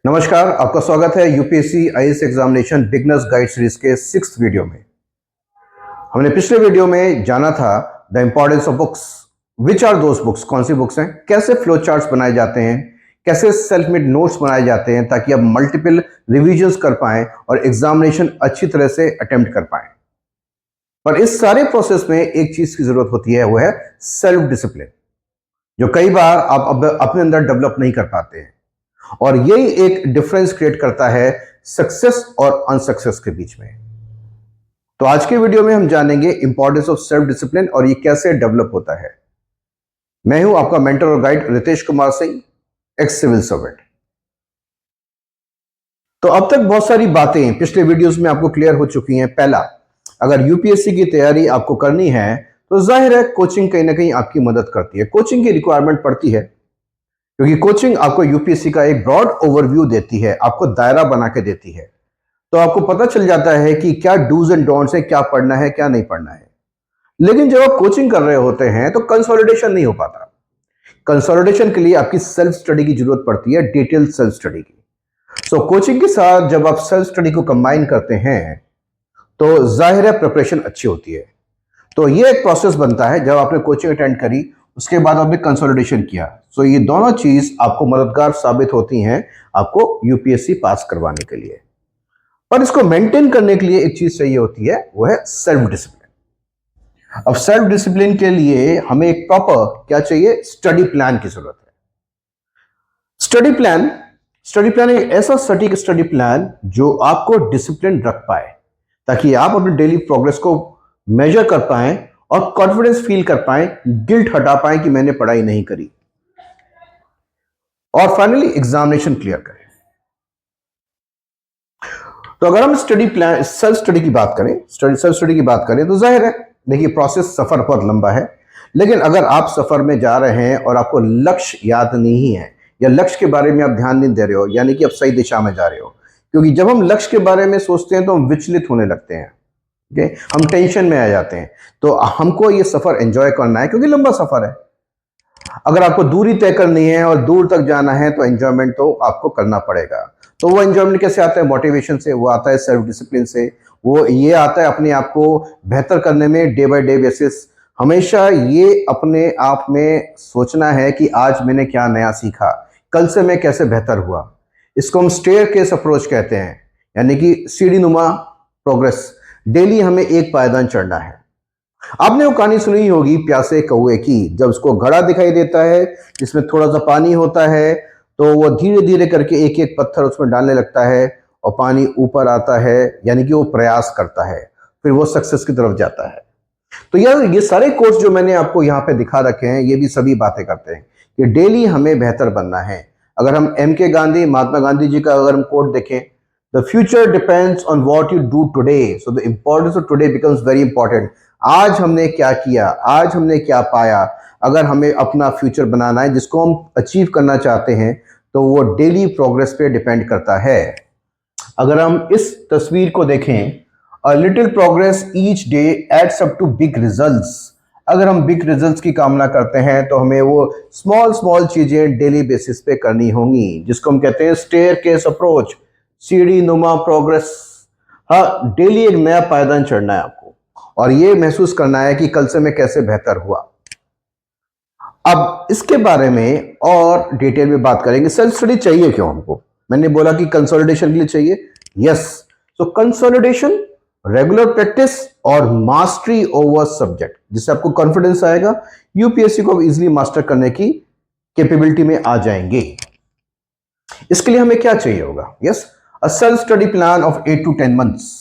नमस्कार, आपका स्वागत है UPSC IAS examination beginners guide series के 6th वीडियो में। हमने पिछले वीडियो में जाना था the importance of books. Which are those books, कौन सी बुक्स हैं, कैसे फ्लो चार्ट्स बनाए जाते हैं, कैसे सेल्फ मेड नोट्स बनाए जाते हैं ताकि आप मल्टीपल रिविजन्स कर पाएं और एग्जामिनेशन अच्छी तरह से अटेम्प्ट कर पाएं। पर इस सारे प्रोसेस में एक चीज की जरूरत होती है, वो है सेल्फ डिसिप्लिन, जो कई बार आप अपने अंदर डेवलप नहीं कर पाते हैं। और यही एक डिफरेंस क्रिएट करता है सक्सेस और अनसक्सेस के बीच में। तो आज के वीडियो में हम जानेंगे इंपॉर्टेंस ऑफ सेल्फ डिसिप्लिन और ये कैसे डेवलप होता है। मैं हूं आपका मेंटर और guide Ritesh Kumar Singh, ex civil servant. तो अब तक बहुत सारी बातें पिछले वीडियोस में आपको क्लियर हो चुकी हैं। पहला, अगर यूपीएससी की तैयारी आपको करनी है तो जाहिर है कोचिंग कहीं ना कहीं आपकी मदद करती है। कोचिंग की रिक्वायरमेंट पड़ती है क्योंकि कोचिंग आपको यूपीएससी का एक ब्रॉड ओवरव्यू देती है, आपको दायरा बना के देती है। तो आपको पता चल जाता है कि क्या डूज एंड डोंट्स है, क्या पढ़ना है क्या नहीं पढ़ना है। लेकिन जब आप कोचिंग कर रहे होते हैं तो कंसोलिडेशन नहीं हो पाता। कंसोलिडेशन के लिए आपकी सेल्फ स्टडी की जरूरत पड़ती है, डिटेल सेल्फ स्टडी की। सो कोचिंग के साथ जब आप सेल्फ स्टडी को कंबाइन करते हैं तो जाहिर है प्रिपरेशन अच्छी होती है। तो ये एक प्रोसेस बनता है, जब आपने कोचिंग अटेंड करी उसके बाद आपने कंसोलिडेशन किया। सो ये दोनों चीज आपको मददगार साबित होती हैं आपको यूपीएससी पास करवाने के लिए। पर इसको मेंटेन करने के लिए एक चीज चाहिए होती है, वो है सेल्फ डिसिप्लिन। अब सेल्फ डिसिप्लिन के लिए हमें एक प्रॉपर क्या चाहिए, स्टडी प्लान की जरूरत है। स्टडी प्लान एक ऐसा सटीक स्टडी प्लान जो आपको डिसिप्लिन रख पाए, ताकि आप अपने डेली प्रोग्रेस को मेजर कर पाएं और कॉन्फिडेंस फील कर पाएं, गिल्ट हटा पाएं कि मैंने पढ़ाई नहीं करी, और फाइनली एग्जामिनेशन क्लियर करें। तो अगर हम स्टडी प्लान, सेल्फ स्टडी की बात करें, सेल्फ स्टडी की बात करें तो जाहिर है, देखिए प्रोसेस सफर बहुत लंबा है। लेकिन अगर आप सफर में जा रहे हैं और आपको लक्ष्य याद नहीं है या लक्ष्य के बारे में आप ध्यान नहीं दे रहे हो, यानी कि आप सही दिशा में जा रहे हो। क्योंकि जब हम लक्ष्य के बारे में सोचते हैं तो हम विचलित होने लगते हैं, हम टेंशन में आ जाते हैं। तो हमको ये सफर एंजॉय करना है क्योंकि लंबा सफर है। अगर आपको दूरी तय करनी है और दूर तक जाना है तो एंजॉयमेंट तो आपको करना पड़ेगा। तो वो एंजॉयमेंट कैसे आता है? मोटिवेशन से, वो आता है सेल्फ डिसिप्लिन से, वो ये आता है अपने आप को बेहतर करने में डे बाय डे बेसिस। हमेशा ये अपने आप में सोचना है कि आज मैंने क्या नया सीखा, कल से मैं कैसे बेहतर हुआ। इसको हम स्टेयरकेस अप्रोच कहते हैं, यानी कि सीढ़ी नुमा प्रोग्रेस। डेली हमें एक पायदान चढ़ना है। आपने वो कहानी सुनी होगी प्यासे कौए की, जब उसको घड़ा दिखाई देता है जिसमें थोड़ा सा पानी होता है तो वो धीरे धीरे करके एक एक पत्थर उसमें डालने लगता है और पानी ऊपर आता है, यानी कि वो प्रयास करता है, फिर वो सक्सेस की तरफ जाता है। तो यार ये सारे कोर्स जो मैंने आपको यहाँ पे दिखा रखे हैं, ये भी सभी बातें करते हैं कि डेली हमें बेहतर बनना है। अगर हम MK गांधी, महात्मा गांधी जी का अगर हम कोट देखें, the future depends on what you do today, so the importance of today becomes very important. आज हमने क्या किया, आज हमने क्या पाया। अगर हमें अपना फ्यूचर बनाना है जिसको हम अचीव करना चाहते हैं तो वो डेली प्रोग्रेस पे डिपेंड करता है। अगर हम इस तस्वीर को देखें, a little progress each day adds up to big results. अगर हम बिग रिजल्ट्स की कामना करते हैं तो हमें वो स्मॉल स्मॉल चीजें डेली बेसिस पे करनी होंगी, जिसको हम कहते हैं स्टेयरकेस अप्रोच, सीढ़ी नुमा प्रोग्रेस। हाँ, डेली एक नया पायदान चढ़ना है आपको और ये महसूस करना है कि कल से मैं कैसे बेहतर हुआ। अब इसके बारे में और डिटेल में बात करेंगे। सेल्फ स्टडी चाहिए क्यों हमको? मैंने बोला कि कंसोलिडेशन के लिए चाहिए। यस, सो कंसोलिडेशन, रेगुलर प्रैक्टिस और मास्टरी ओवर सब्जेक्ट, जिससे आपको कॉन्फिडेंस आएगा, यूपीएससी को इजीली मास्टर करने की कैपेबिलिटी में आ जाएंगे। इसके लिए हमें क्या चाहिए होगा? Yes, a self study plan of 8 to 10 months.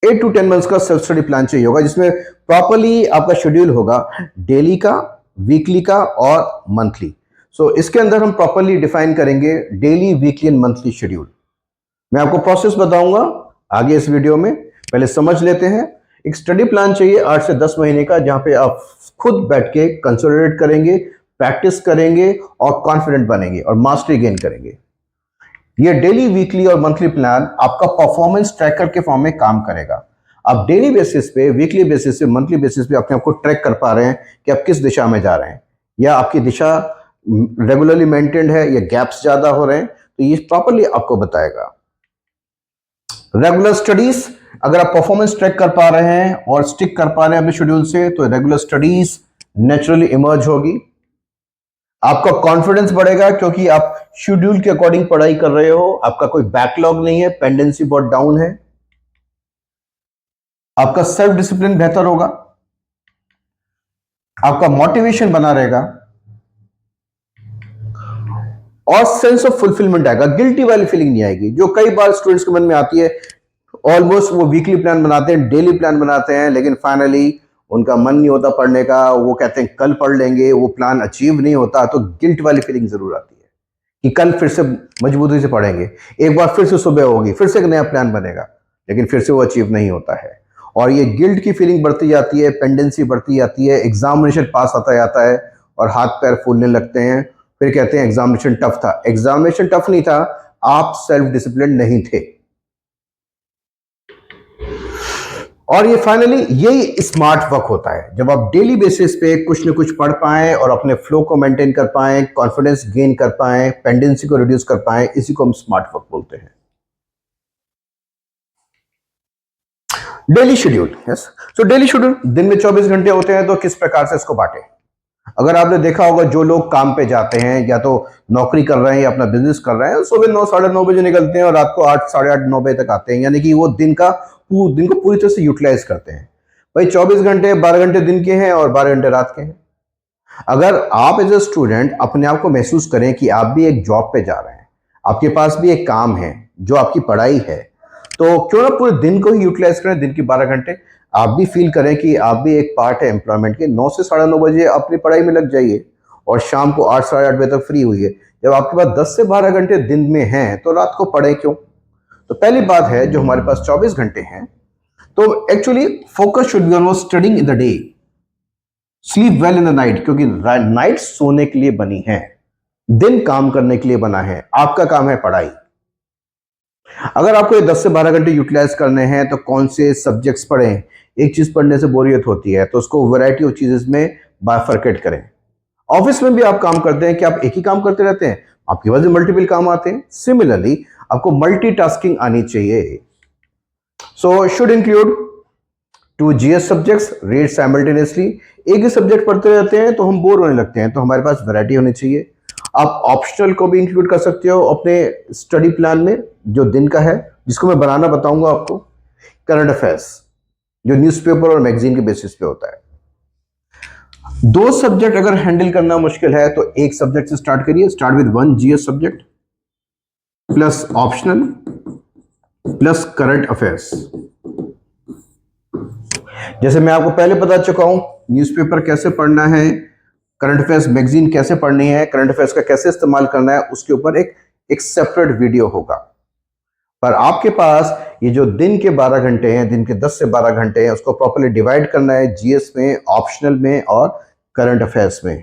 8 to 10 months का सेल्फ स्टडी प्लान चाहिए होगा, जिसमें प्रॉपरली आपका शेड्यूल होगा, डेली का, वीकली का और मंथली। सो इसके अंदर हम प्रॉपरली डिफाइन करेंगे daily, weekly and monthly schedule. मैं आपको प्रोसेस बताऊंगा आगे इस वीडियो में। पहले समझ लेते हैं। एक स्टडी प्लान चाहिए 8 से 10 महीने का, जहां पे आप खुद बैठ के कंसोलिडेट करेंगे, प्रैक्टिस करेंगे और कॉन्फिडेंट बनेंगे और मास्टरी गेन करेंगे। ये डेली, वीकली और मंथली प्लान आपका परफॉर्मेंस ट्रैकर के फॉर्म में काम करेगा। आप डेली बेसिस पे, वीकली बेसिस पे, मंथली बेसिस पे अपने आप को ट्रैक कर पा रहे हैं कि आप किस दिशा में जा रहे हैं, या आपकी दिशा रेगुलरली मेंटेन्ड है या गैप्स ज्यादा हो रहे हैं, तो ये प्रॉपरली आपको बताएगा। रेगुलर स्टडीज, अगर आप परफॉर्मेंस ट्रैक कर पा रहे हैं और स्टिक कर पा रहे हैं अपने शेड्यूल से, तो रेगुलर स्टडीज नेचुरली इमर्ज होगी। आपका कॉन्फिडेंस बढ़ेगा क्योंकि आप शेड्यूल के अकॉर्डिंग पढ़ाई कर रहे हो, आपका कोई बैकलॉग नहीं है, पेंडेंसी बहुत डाउन है। आपका सेल्फ डिसिप्लिन बेहतर होगा, आपका मोटिवेशन बना रहेगा और सेंस ऑफ फुलफिलमेंट आएगा। गिल्टी वाली फीलिंग नहीं आएगी जो कई बार स्टूडेंट्स के मन में आती है। ऑलमोस्ट वो वीकली प्लान बनाते हैं, डेली प्लान बनाते हैं, लेकिन फाइनली उनका मन नहीं होता पढ़ने का, वो कहते हैं कल पढ़ लेंगे, वो प्लान अचीव नहीं होता, तो गिल्ट वाली फीलिंग जरूर आती है कि कल फिर से मजबूती से पढ़ेंगे, एक बार फिर से सुबह होगी, फिर से एक नया प्लान बनेगा, लेकिन फिर से वो अचीव नहीं होता है। और ये गिल्ट की फीलिंग बढ़ती जाती है, पेंडेंसी बढ़ती जाती है, एग्जामिनेशन पास आता जाता है और हाथ पैर फूलने लगते हैं। फिर कहते हैं एग्जामिनेशन टफ था। एग्जामिनेशन टफ नहीं था, आप सेल्फ डिसिप्लिन नहीं थे। और ये फाइनली यही स्मार्ट वर्क होता है, जब आप डेली बेसिस पे कुछ न कुछ पढ़ पाएं और अपने फ्लो को मेंटेन कर पाएं, कॉन्फिडेंस गेन कर पाएं, पेंडेंसी को रिड्यूस कर पाएं, इसी को हम स्मार्ट वर्क बोलते हैं। Daily schedule, yes. So daily schedule, दिन में 24 घंटे होते हैं, तो किस प्रकार से इसको बांटे। अगर आपने देखा होगा, जो लोग काम पे जाते हैं या तो नौकरी कर रहे हैं या अपना बिजनेस कर रहे हैं, सुबह 9 साढ़े 9 बजे निकलते हैं और रात को 8 साढ़े 8 9 बजे तक आते हैं, यानी कि वो दिन को पूरी तरह से यूटिलाइज करते हैं। भाई 24 घंटे, 12 घंटे दिन के हैं और 12 घंटे रात के हैं। अगर आप एज ए स्टूडेंट अपने आप को महसूस करें कि आप भी एक जॉब पे जा रहे हैं, आपके पास भी एक काम है जो आपकी पढ़ाई है, तो क्यों ना पूरे दिन को ही यूटिलाइज करें, दिन की 12 घंटे आप भी फील करें कि आप भी एक पार्ट है एम्प्लॉयमेंट के। 9 से साढ़े 9 बजे अपनी पढ़ाई में लग जाइए और शाम को 8 साढ़े 8 बजे तक फ्री हुई है। जब आपके पास 10 से 12 घंटे दिन में हैं, तो रात को पढ़ें क्यों। तो पहली बात है, जो हमारे पास 24 घंटे हैं, तो actually focus should be on studying in the day, sleep well in the night, क्योंकि नाइट सोने के लिए बनी है, दिन काम करने के लिए बना है। आपका काम है पढ़ाई। अगर आपको ये 10 से 12 घंटे यूटिलाइज करने हैं, तो कौन से सब्जेक्ट्स पढ़ें। एक चीज पढ़ने से बोरियत होती है, तो उसको वैरायटी ऑफ चीजेस में बाइफरकेट करें। ऑफिस में भी आप काम करते हैं कि आप एक ही काम करते रहते हैं, आपके पास मल्टीपल काम आते हैं। सिमिलरली आपको मल्टीटास्किंग आनी चाहिए। So should include 2 GS subjects, read simultaneously. एक ही सब्जेक्ट पढ़ते रहते हैं तो हम बोर होने लगते हैं, तो हमारे पास वैरायटी होनी चाहिए। आप ऑप्शनल को भी इंक्लूड कर सकते हो अपने स्टडी प्लान में, जो दिन का है, जिसको मैं बनाना बताऊंगा आपको। करंट अफेयर्स, जो न्यूज़पेपर और मैगजीन के बेसिस पे होता है। 2 सब्जेक्ट अगर हैंडल करना मुश्किल है, तो एक सब्जेक्ट से स्टार्ट करिए। Start with 1 GS subject plus optional plus current affairs. जैसे मैं आपको पहले बता चुका हूं, न्यूज़पेपर कैसे पढ़ना है, करंट अफेयर्स मैगजीन कैसे पढ़नी है, करंट अफेयर्स का कैसे इस्तेमाल करना है, उसके ऊपर एक सेपरेट वीडियो होगा। पर आपके पास ये जो दिन के 12 घंटे हैं, दिन के 10 से 12 घंटे हैं, उसको प्रॉपर्ली डिवाइड करना है जीएस में, ऑप्शनल में और करंट अफेयर्स में।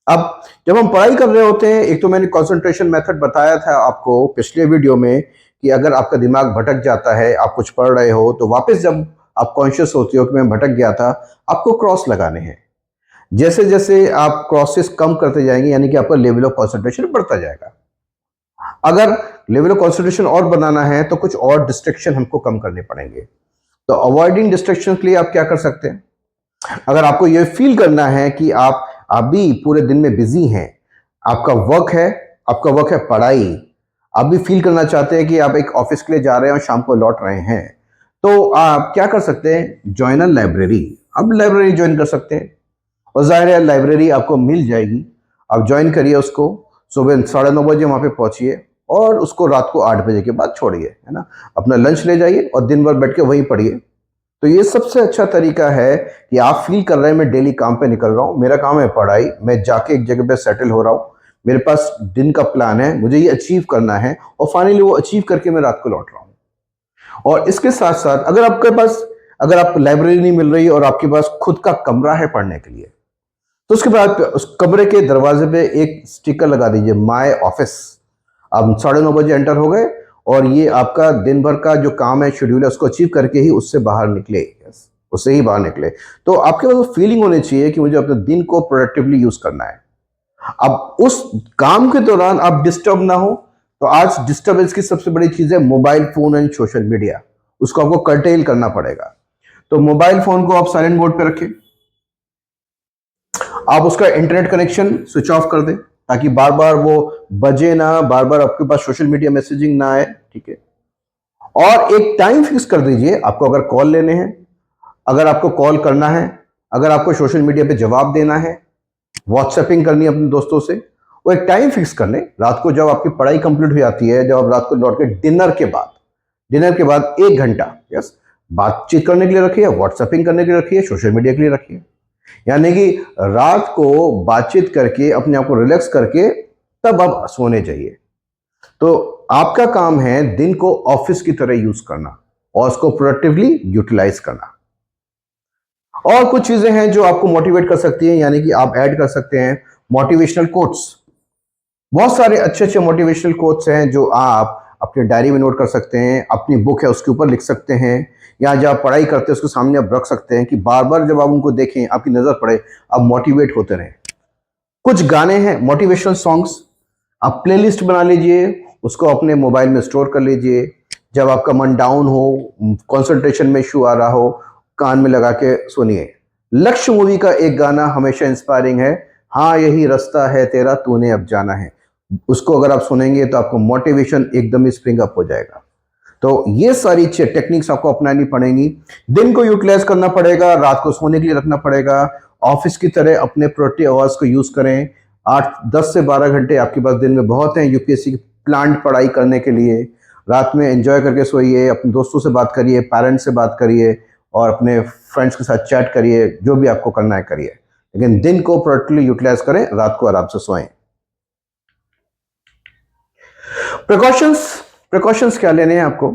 अब जब हम पढ़ाई कर रहे होते हैं, एक तो मैंने कंसंट्रेशन मेथड बताया था आपको पिछले वीडियो में कि अगर आपका दिमाग भटक जाता है, आप कुछ पढ़ रहे हो, तो वापस जब आप कॉन्शियस होते हो कि मैं भटक गया था, आपको क्रॉस लगाने हैं। जैसे जैसे आप क्रॉसेस कम करते जाएंगे, यानी कि आपका लेवल ऑफ कंसंट्रेशन बढ़ता जाएगा। अगर लेवल ऑफ कंसंट्रेशन और बनाना है, तो कुछ और डिस्ट्रैक्शन हमको कम करने पड़ेंगे। तो अवॉइडिंग डिस्ट्रैक्शन के लिए आप क्या कर सकते हैं, अगर आपको ये फील करना है कि आप भी पूरे दिन में बिजी हैं, आपका वर्क है पढ़ाई, आप भी फील करना चाहते हैं कि आप एक ऑफिस के लिए जा रहे हैं और शाम को लौट रहे हैं, तो आप क्या कर सकते हैं, ज्वाइन अ लाइब्रेरी। आप लाइब्रेरी ज्वाइन कर सकते हैं और जाहिर है लाइब्रेरी आपको मिल जाएगी। आप ज्वाइन करिए उसको, सुबह 9:30 बजे वहां पे पहुंचिए और उसको रात को 8 बजे के बाद छोड़िए, है ना। अपना लंच ले जाइए और दिन भर बैठ के वहीं पढ़िए। तो ये सबसे अच्छा तरीका है कि आप फील कर रहे हैं मैं डेली काम पे निकल रहा हूँ, मेरा काम है पढ़ाई, मैं जाके एक जगह पे सेटल हो रहा हूँ, मेरे पास दिन का प्लान है, मुझे ये अचीव करना है और फाइनली वो अचीव करके मैं रात को लौट रहा हूँ। और इसके साथ साथ अगर आप लाइब्रेरी नहीं मिल रही और आपके पास खुद का कमरा है पढ़ने के लिए, तो उसके बाद उस कमरे के दरवाजे पे एक स्टिकर लगा दीजिए, माय ऑफिस। आप 9:30 बजे एंटर हो गए और ये आपका दिन भर का जो काम है, शेड्यूल है, उसको अचीव करके ही उससे बाहर निकले, उससे ही बाहर निकले। तो आपके पास फीलिंग होनी चाहिए कि मुझे अपने दिन को प्रोडक्टिवली यूज करना है। अब उस काम के दौरान आप डिस्टर्ब ना हो, तो आज डिस्टर्बेंस की सबसे बड़ी चीज है mobile phone and social media. उसको आपको कर्टेल करना पड़ेगा। तो मोबाइल फोन को आप साइलेंट मोड पे रखें, आप उसका इंटरनेट कनेक्शन स्विच ऑफ कर दें ताकि बार बार वो बजे ना, बार बार आपके पास सोशल मीडिया मैसेजिंग ना आए, ठीक है। और एक टाइम फिक्स कर दीजिए, आपको अगर कॉल लेने हैं, अगर आपको कॉल करना है, अगर आपको सोशल मीडिया पे जवाब देना है, व्हाट्सएपिंग करनी है अपने दोस्तों से, वो एक टाइम फिक्स कर लें। रात को जब आपकी पढ़ाई कंप्लीट हो जाती है, जब आप रात को लौट के डिनर के बाद 1 घंटा, यस, बातचीत करने के लिए रखिए, व्हाट्सएपिंग करने के लिए रखिए, सोशल मीडिया के लिए रखिए। यानी कि रात को बातचीत करके अपने आप को रिलैक्स करके तब आप सोने जाइए। तो आपका काम है दिन को ऑफिस की तरह यूज करना और उसको प्रोडक्टिवली यूटिलाइज करना। और कुछ चीजें हैं जो आपको मोटिवेट कर सकती हैं, यानी कि आप ऐड कर सकते हैं मोटिवेशनल कोट्स। बहुत सारे अच्छे अच्छे मोटिवेशनल कोट्स हैं जो आप अपने डायरी में नोट कर सकते हैं, अपनी बुक है उसके ऊपर लिख सकते हैं, या जब आप पढ़ाई करते हैं उसके सामने आप रख सकते हैं कि बार बार जब आप उनको देखें, आपकी नजर पड़े, आप मोटिवेट होते रहें। कुछ गाने हैं मोटिवेशनल सॉन्ग्स, आप प्लेलिस्ट बना लीजिए, उसको अपने मोबाइल में स्टोर कर लीजिए। जब आपका मन डाउन हो, कंसंट्रेशन में इशू आ रहा हो, कान में लगा के सुनिए। लक्ष्य मूवी का एक गाना हमेशा इंस्पायरिंग है, हाँ यही रास्ता है तेरा तूने अब जाना है। उसको अगर आप सुनेंगे तो आपको मोटिवेशन एकदम ही स्प्रिंग अप हो जाएगा। तो ये सारी टेक्निक्स आपको अपनानी पड़ेंगी। दिन को यूटिलाइज करना पड़ेगा, रात को सोने के लिए रखना पड़ेगा। ऑफिस की तरह अपने प्रोडक्टिव आवर्स को यूज करें। 8 10 से 12 घंटे आपके पास दिन में बहुत हैं यूपीएससी की प्लांट पढ़ाई करने के लिए। रात में एंजॉय करके सोइए, अपने दोस्तों से बात करिए, पेरेंट्स से बात करिए और अपने फ्रेंड्स के साथ चैट करिए, जो भी आपको करना है करिए, लेकिन दिन को प्रोडक्टिवली यूटिलाइज करें, रात को आराम से सोएं। प्रिकॉशंस प्रिकॉशंस क्या लेने हैं आपको?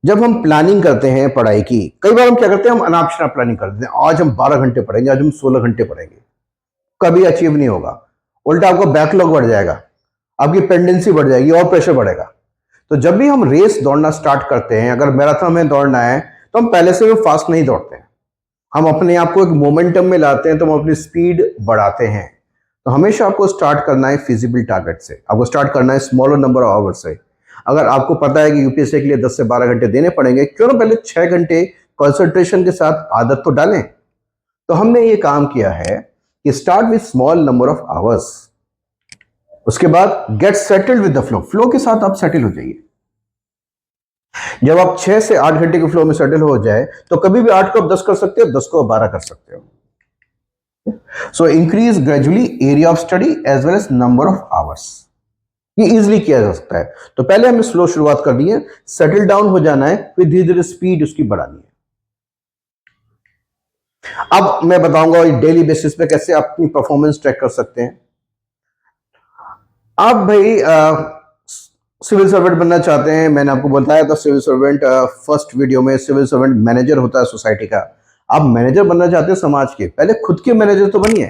जब हम प्लानिंग करते हैं पढ़ाई की, कई बार हम क्या करते हैं, हम अनाप शनाप प्लानिंग करते हैं, आज हम 12 घंटे पढ़ेंगे, आज हम 16 घंटे पढ़ेंगे। कभी अचीव नहीं होगा, उल्टा आपको बैकलॉग बढ़ जाएगा, आपकी पेंडेंसी बढ़ जाएगी और प्रेशर बढ़ेगा। तो जब भी हम रेस दौड़ना स्टार्ट करते हैं, अगर मैराथन में दौड़ना है तो हम पहले से भी फास्ट नहीं दौड़ते हैं, हम अपने आप को एक मोमेंटम में लाते हैं, तो हम अपनी स्पीड बढ़ाते हैं। तो हमेशा आपको स्टार्ट करना है फिजिबल टारगेट से, आपको स्टार्ट करना है स्मॉलर नंबर ऑफ आवर्स से। अगर आपको पता है कि यूपीएससी के लिए 10 से 12 घंटे देने पड़ेंगे, क्यों ना पहले 6 घंटे कंसंट्रेशन के साथ आदत तो डालें। तो हमने ये काम किया है कि start with small number of hours, उसके बाद get settled with the flow, flow के साथ आप सेटल हो जाइए। जब आप 6 से 8 घंटे के फ्लो में सेटल हो जाए, तो कभी भी 8 को आप 10 कर सकते हो, 10 को आप 12 कर सकते हो। So increase gradually area of study as well as number of hours. ये इजिली किया जा सकता है। तो पहले हमें स्लो शुरुआत करनी है, सेटल डाउन हो जाना है, फिर धीरे धीरे स्पीड उसकी बढ़ानी है। अब मैं बताऊंगा डेली बेसिस पे कैसे आप अपनी परफॉर्मेंस ट्रैक कर सकते हैं। आप भाई सिविल सर्वेंट बनना चाहते हैं, मैंने आपको बताया था सिविल सर्वेंट फर्स्ट वीडियो में, सिविल सर्वेंट मैनेजर होता है सोसाइटी का। आप मैनेजर बनना चाहते हैं समाज के, पहले खुद के मैनेजर तो बनिए।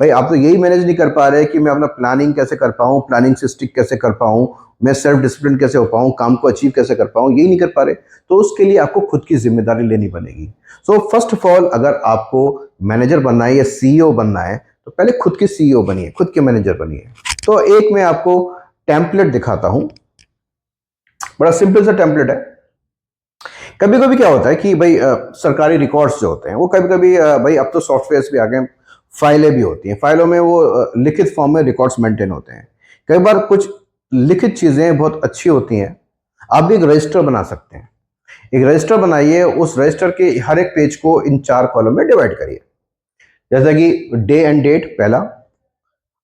भाई आप तो यही मैनेज नहीं कर पा रहे कि मैं अपना प्लानिंग कैसे कर पाऊँ, प्लानिंग से स्टिक कैसे कर पाऊँ, मैं सेल्फ डिसिप्लिन कैसे हो पाऊँ, काम को अचीव कैसे कर पाऊँ, यही नहीं कर पा रहे। तो उसके लिए आपको खुद की जिम्मेदारी लेनी बनेगी। सो फर्स्ट ऑफ ऑल, अगर आपको मैनेजर बनना है या सीईओ बनना है, तो पहले खुद के सीईओ बनिए, खुद के मैनेजर बनिए। तो एक मैं आपको टेम्पलेट दिखाता हूं, बड़ा सिंपल सा टेम्पलेट है। कभी कभी क्या होता है कि भाई सरकारी रिकॉर्ड्स जो होते हैं वो कभी कभी भाई अब तो सॉफ्टवेयर्स भी आ गए, फाइलें भी होती हैं, फाइलों में वो लिखित फॉर्म में रिकॉर्ड्स मेंटेन होते हैं। कई बार कुछ लिखित चीजें बहुत अच्छी होती हैं, आप भी एक रजिस्टर बना सकते हैं। एक रजिस्टर बनाइए, उस रजिस्टर के हर एक पेज को इन 4 कॉलम में डिवाइड करिए। जैसा कि डे एंड डेट पहला,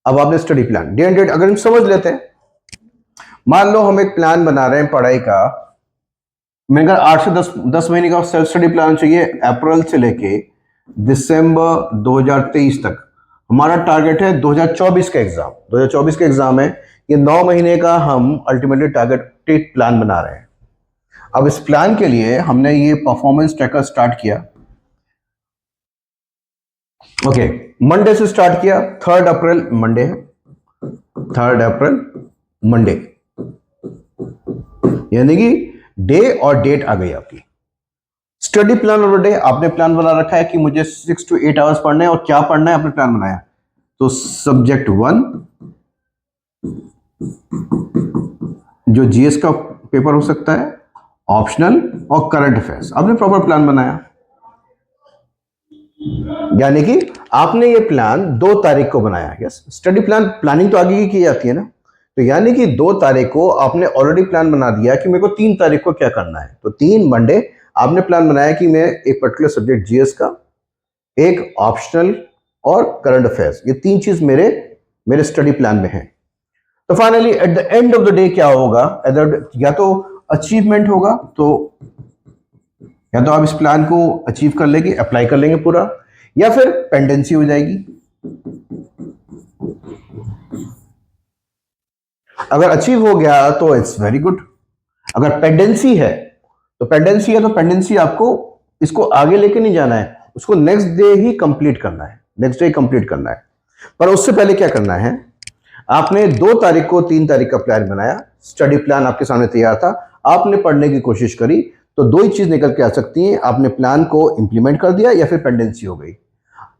अब आपने study plan, day and date अगर हम समझ लेते हैं, मान लो हम एक प्लान बना रहे हैं पढ़ाई का, मैंने कहा 8 से 10 महीने का सेल्फ स्टडी प्लान चाहिए, अप्रैल से लेके दिसंबर 2023 तक। हमारा टारगेट है 2024 का एग्जाम, 2024 का एग्जाम है, ये 9 महीने का हम अल्टीमेटली टारगेटेड प्लान बना रहे हैं। अब इस प्लान के लिए हमने ये परफॉर्मेंस ट्रैकर स्टार्ट किया। ओके, मंडे से स्टार्ट किया, 3 अप्रैल मंडे है, 3 अप्रैल मंडे, यानी कि डे और डेट आ गई आपकी। Study plan of the day, आपने प्लान बना रखा है कि मुझे 6 to 8 आवर्स पढ़ना है, और क्या पढ़ना है आपने प्लान बनाया, तो सब्जेक्ट 1 जो जीएस का पेपर हो सकता है, ऑप्शनल और करंट अफेयर्स। आपने प्रॉपर प्लान बनाया, यानी कि आपने ये प्लान 2 तारीख को बनाया। यस, स्टडी प्लान प्लानिंग तो आगे की जाती है ना, तो यानी कि 2 तारीख को आपने ऑलरेडी प्लान बना दिया कि मेरे को 3 तारीख को क्या करना है। तो 3 मंडे आपने प्लान बनाया कि मैं एक पर्टिकुलर सब्जेक्ट जीएस का, एक ऑप्शनल और करंट अफेयर्स, ये 3 चीज मेरे स्टडी प्लान में है। तो finally at the end of the day क्या होगा, या तो अचीवमेंट होगा, तो या तो आप इस प्लान को अचीव कर लेंगे, अप्लाई कर लेंगे पूरा, या फिर पेंडेंसी हो जाएगी। अगर अचीव हो गया तो इट्स वेरी गुड। अगर पेंडेंसी है तो पेंडेंसी आपको इसको आगे लेके नहीं जाना है, उसको नेक्स्ट डे ही कंप्लीट करना है। पर उससे पहले क्या करना है, आपने 2 तारीख को 3 तारीख का प्लान बनाया, स्टडी प्लान आपके सामने तैयार था, आपने पढ़ने की कोशिश करी, तो 2 ही चीज निकल के आ सकती हैं, आपने प्लान को इंप्लीमेंट कर दिया या फिर पेंडेंसी हो गई।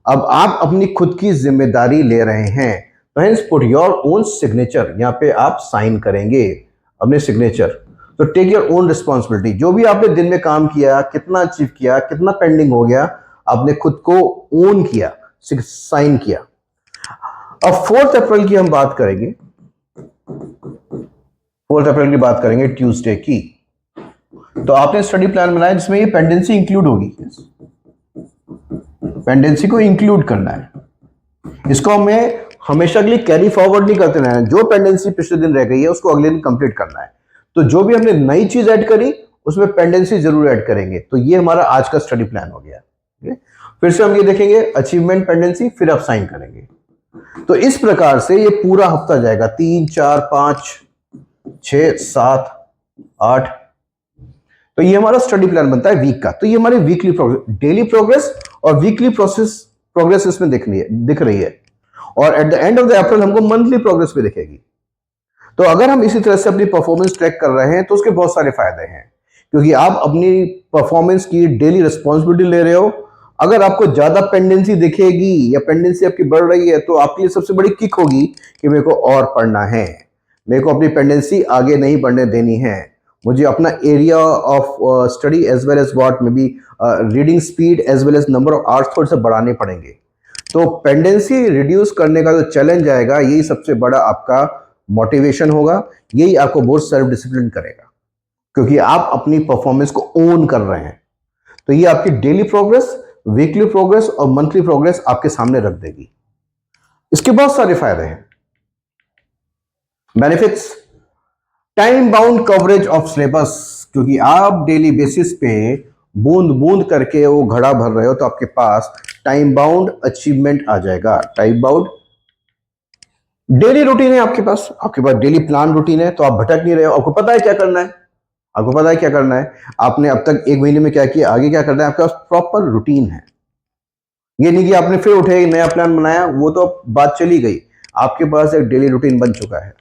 अब आप अपनी खुद की जिम्मेदारी ले रहे हैं, तो hence put your own signature, यहाँ पे आप साइन करेंगे अपने सिग्नेचर। तो टेक योर ओन रिस्पॉन्सिबिलिटी, जो भी आपने दिन में काम किया, कितना अचीव किया, कितना पेंडिंग हो गया, आपने खुद को ओन किया, साइन किया। अब 4 अप्रैल की हम बात करेंगे, 4 अप्रैल की बात करेंगे ट्यूसडे की। तो आपने स्टडी प्लान बनाया जिसमें ये पेंडेंसी इंक्लूड होगी, पेंडेंसी को इंक्लूड करना है, इसको हमें हमेशा के लिए कैरी फॉरवर्ड नहीं करते रहना है, जो पेंडेंसी पिछले दिन रह गई है उसको अगले दिन कंप्लीट करना है। तो जो भी हमने नई चीज ऐड करी उसमें पेंडेंसी जरूर ऐड करेंगे। तो ये हमारा आज का स्टडी प्लान हो गया। फिर से हम ये देखेंगे अचीवमेंट, पेंडेंसी, फिर आप साइन करेंगे। तो इस प्रकार से ये पूरा हफ्ता जाएगा, 3, 4, 5, 6, 7, 8। तो ये हमारा स्टडी प्लान बनता है वीक का। तो ये हमारी वीकली प्रोग्रेस, डेली प्रोग्रेस और वीकली प्रोग्रेस इसमें दिख रही है। और at the end of the April हमको मंथली प्रोग्रेस भी दिखेगी। तो अगर हम इसी तरह से अपनी परफॉर्मेंस ट्रैक कर रहे हैं तो उसके बहुत सारे फायदे हैं, क्योंकि आप अपनी परफॉर्मेंस की डेली रिस्पॉन्सिबिलिटी ले रहे हो। अगर आपको ज्यादा पेंडेंसी दिखेगी या पेंडेंसी आपकी बढ़ रही है तो आपके लिए सबसे बड़ी किक होगी कि मेरे को और पढ़ना है, मेरे को अपनी पेंडेंसी आगे नहीं बढ़ने देनी है, मुझे अपना area of study as well as what may be reading speed as well as number of hours थोड़े से बढ़ाने पड़ेंगे। तो पेंडेंसी रिड्यूस करने का जो चैलेंज आएगा, यही सबसे बड़ा आपका मोटिवेशन होगा, यही आपको बहुत सेल्फ डिसिप्लिन करेगा, क्योंकि आप अपनी परफॉर्मेंस को ओन कर रहे हैं। तो ये आपकी डेली प्रोग्रेस, वीकली प्रोग्रेस और मंथली प्रोग्रेस आपके सामने रख देगी। इसके बहुत सारे फायदे हैं। Benefits, time bound coverage of syllabus, क्योंकि आप डेली बेसिस पे बूंद बूंद करके वो घड़ा भर रहे हो, तो आपके पास टाइम बाउंड अचीवमेंट आ जाएगा। टाइम बाउंड डेली रूटीन है आपके पास डेली प्लान रूटीन है, तो आप भटक नहीं रहे हो, आपको पता है क्या करना है, आपने अब तक 1 महीने में क्या किया, आगे क्या करना है, आपके पास प्रॉपर रूटीन है। ये नहीं कि आपने फिर उठे नया प्लान बनाया, वो तो बात चली गई, आपके पास एक डेली रूटीन बन चुका है।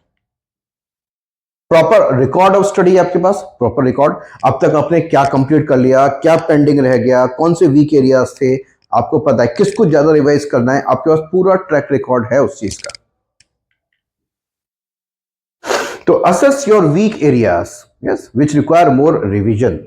प्रॉपर रिकॉर्ड ऑफ स्टडी आपके पास, प्रॉपर रिकॉर्ड, अब तक आपने क्या कंप्लीट कर लिया, क्या पेंडिंग रह गया, कौन से वीक एरियाज थे, आपको पता है किसको ज्यादा रिवाइज करना है, आपके पास पूरा ट्रैक रिकॉर्ड है उस चीज का। तो assess your weak areas, yes, which require more revision.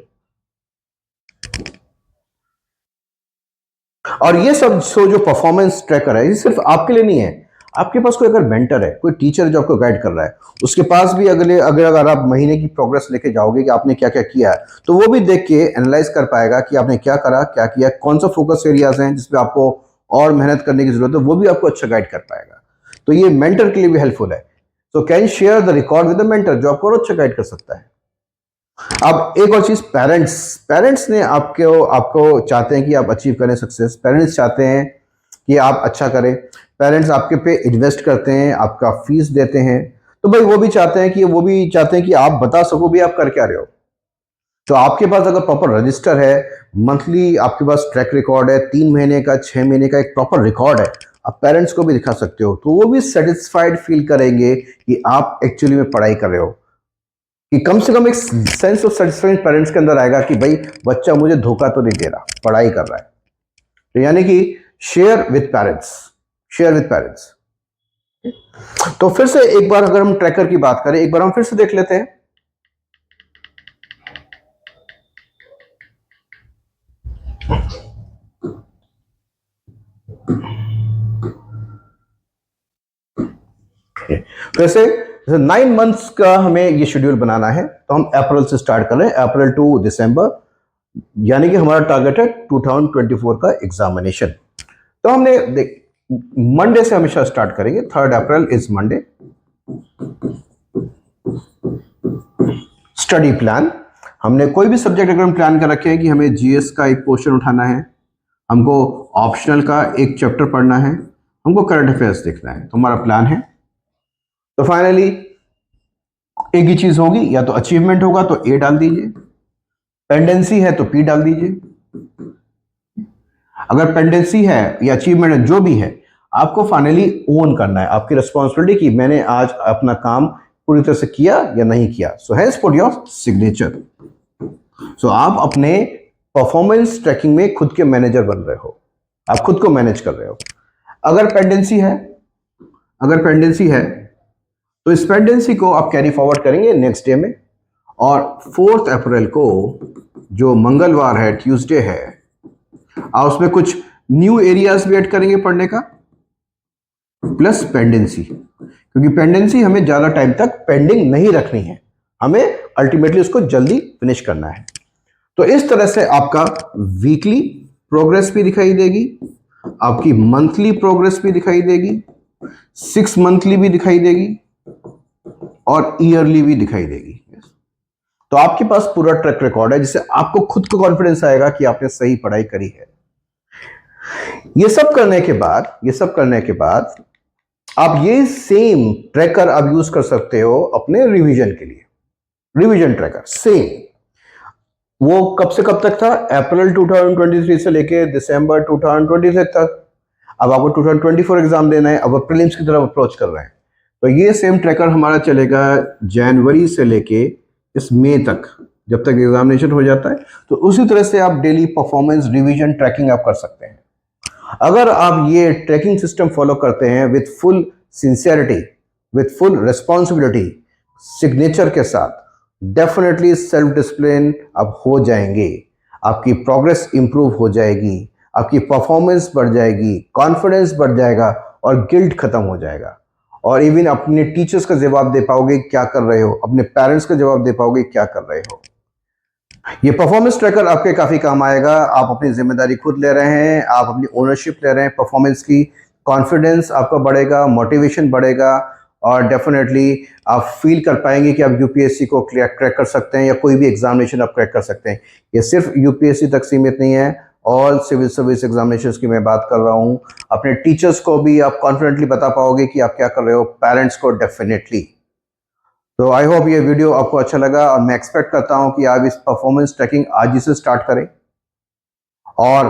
और ये सब जो परफॉर्मेंस ट्रैकर है, ये सिर्फ आपके लिए नहीं है, आपके पास कोई अगर मेंटर है, कोई टीचर जो आपको गाइड कर रहा है, उसके पास भी अगर आप महीने की प्रोग्रेस लेके जाओगे कि आपने क्या क्या किया है, तो वो भी देख के एनालाइज कर पाएगा कि आपने क्या करा, क्या किया, कौन सा फोकस एरियाज हैं जिसपे आपको और मेहनत करने की जरूरत है, वो भी आपको अच्छा गाइड कर पाएगा। तो ये मेंटर के लिए भी हेल्पफुल है। तो can share the record with the mentor, जो आपको और अच्छा गाइड कर सकता है। अब एक और चीज, पेरेंट्स ने आपको चाहते हैं कि आप अचीव करें सक्सेस, पेरेंट्स चाहते हैं कि आप अच्छा करें, पेरेंट्स आपके पे इन्वेस्ट करते हैं, आपका फीस देते हैं, तो भाई वो भी चाहते हैं कि आप बता सको भी आप कर क्या रहे हो। तो आपके पास अगर प्रॉपर रजिस्टर है, मंथली आपके पास ट्रैक रिकॉर्ड है, 3 महीने का, 6 महीने का एक प्रॉपर रिकॉर्ड है, आप पेरेंट्स को भी दिखा सकते हो, तो वो भी सेटिस्फाइड फील करेंगे कि आप एक्चुअली में पढ़ाई कर रहे हो, कि कम से कम एक सेंस ऑफ सेटिस्फैक्शन पेरेंट्स के अंदर आएगा कि भाई बच्चा मुझे धोखा तो नहीं दे रहा, पढ़ाई कर रहा है। तो यानी कि शेयर विद पेरेंट्स। तो फिर से एक बार अगर हम ट्रैकर की बात करें, एक बार हम फिर से देख लेते हैं। फिर से 9 मंथ्स का हमें ये शेड्यूल बनाना है, तो हम अप्रैल से स्टार्ट कर रहे हैं, अप्रैल टू दिसंबर, यानी कि हमारा टारगेट है 2024 का एग्जामिनेशन। तो हमने मंडे से हमेशा स्टार्ट करेंगे, 3 April is Monday. Study plan, हमने कोई भी सब्जेक्ट अगर हम प्लान कर रखे हैं कि हमें जीएस का एक पोर्शन उठाना है, हमको ऑप्शनल का एक चैप्टर पढ़ना है, हमको करंट अफेयर्स देखना है, तो हमारा प्लान है। तो फाइनली एक ही चीज होगी, या तो अचीवमेंट होगा तो ए डाल दीजिए, पेंडेंसी है तो पी डाल दीजिए। अगर पेंडेंसी है या अचीवमेंट है, जो भी है, आपको फाइनली ओन करना है, आपकी रिस्पॉन्सिबिलिटी कि मैंने आज अपना काम पूरी तरह से किया या नहीं किया। So has put your signature. So आप अपने परफॉर्मेंस ट्रैकिंग में खुद के मैनेजर बन रहे हो, आप खुद को मैनेज कर रहे हो। अगर पेंडेंसी है तो इस पेंडेंसी को आप कैरी फॉरवर्ड करेंगे नेक्स्ट डे में, और 4 अप्रैल को जो मंगलवार है, ट्यूसडे है, आप उसमें कुछ न्यू एरियाज भी ऐड करेंगे पढ़ने का, प्लस पेंडेंसी, क्योंकि पेंडेंसी हमें ज्यादा टाइम तक पेंडिंग नहीं रखनी है, हमें अल्टीमेटली उसको जल्दी फिनिश करना है। तो इस तरह से आपका वीकली प्रोग्रेस भी दिखाई देगी, आपकी मंथली प्रोग्रेस भी दिखाई देगी, 6 मंथली भी दिखाई देगी, और ईयरली भी दिखाई देगी। तो आपके पास पूरा ट्रैक रिकॉर्ड है, जिससे आपको खुद को कॉन्फिडेंस आएगा कि आपने सही पढ़ाई करी है। ये सब करने के बाद आप ये सेम ट्रैकर आप यूज कर सकते हो अपने रिवीजन के लिए। रिवीजन ट्रैकर सेम, वो कब से कब तक था, अप्रैल 2023 से लेके दिसंबर 2023 तक। अब आपको 2024 एग्जाम देना है, अब प्रीलिम्स की तरफ अप्रोच कर रहे हैं, तो ये सेम ट्रैकर हमारा चलेगा जनवरी से लेके इस मई तक, जब तक एग्जामिनेशन हो जाता है। तो उसी तरह से आप डेली परफॉर्मेंस रिवीजन ट्रैकिंग आप कर सकते हैं। अगर आप ये ट्रैकिंग सिस्टम फॉलो करते हैं with full sincerity, with full responsibility, signature के साथ, डेफिनेटली सेल्फ डिसिप्लिन आप हो जाएंगे, आपकी प्रोग्रेस इंप्रूव हो जाएगी, आपकी परफॉर्मेंस बढ़ जाएगी, कॉन्फिडेंस बढ़ जाएगा, और गिल्ट खत्म हो जाएगा। और इवन अपने टीचर्स का जवाब दे पाओगे क्या कर रहे हो, अपने पेरेंट्स का जवाब दे पाओगे क्या कर रहे हो। ये परफॉर्मेंस ट्रैकर आपके काफी काम आएगा। आप अपनी जिम्मेदारी खुद ले रहे हैं, आप अपनी ओनरशिप ले रहे हैं परफॉर्मेंस की, कॉन्फिडेंस आपका बढ़ेगा, मोटिवेशन बढ़ेगा, और डेफिनेटली आप फील कर पाएंगे कि आप यूपीएससी को क्रैक कर सकते हैं, या कोई भी एग्जामिनेशन आप क्रैक कर सकते हैं। ये सिर्फ यूपीएससी तक सीमित नहीं है, ऑल सिविल सर्विस एग्जामिनेशंस की मैं बात कर रहा हूँ। अपने टीचर्स को भी आप कॉन्फिडेंटली बता पाओगे कि आप क्या कर रहे हो, पेरेंट्स को डेफिनेटली। तो आई होप ये वीडियो आपको अच्छा लगा, और मैं एक्सपेक्ट करता हूँ कि आप इस परफॉर्मेंस ट्रैकिंग आज ही से स्टार्ट करें। और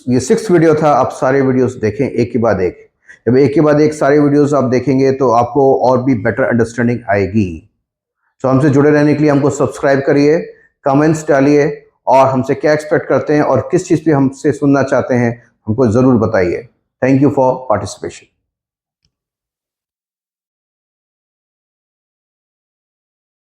ये 6th वीडियो था, आप सारे वीडियोस देखें एक के बाद एक। जब एक के बाद एक सारे वीडियोस आप देखेंगे तो आपको और भी बेटर अंडरस्टैंडिंग आएगी। तो हमसे जुड़े रहने के लिए हमको सब्सक्राइब करिए, कमेंट्स डालिए, और हमसे क्या एक्सपेक्ट करते हैं और किस चीज़ पे हमसे सुनना चाहते हैं, हमको ज़रूर बताइए। Thank you for participation.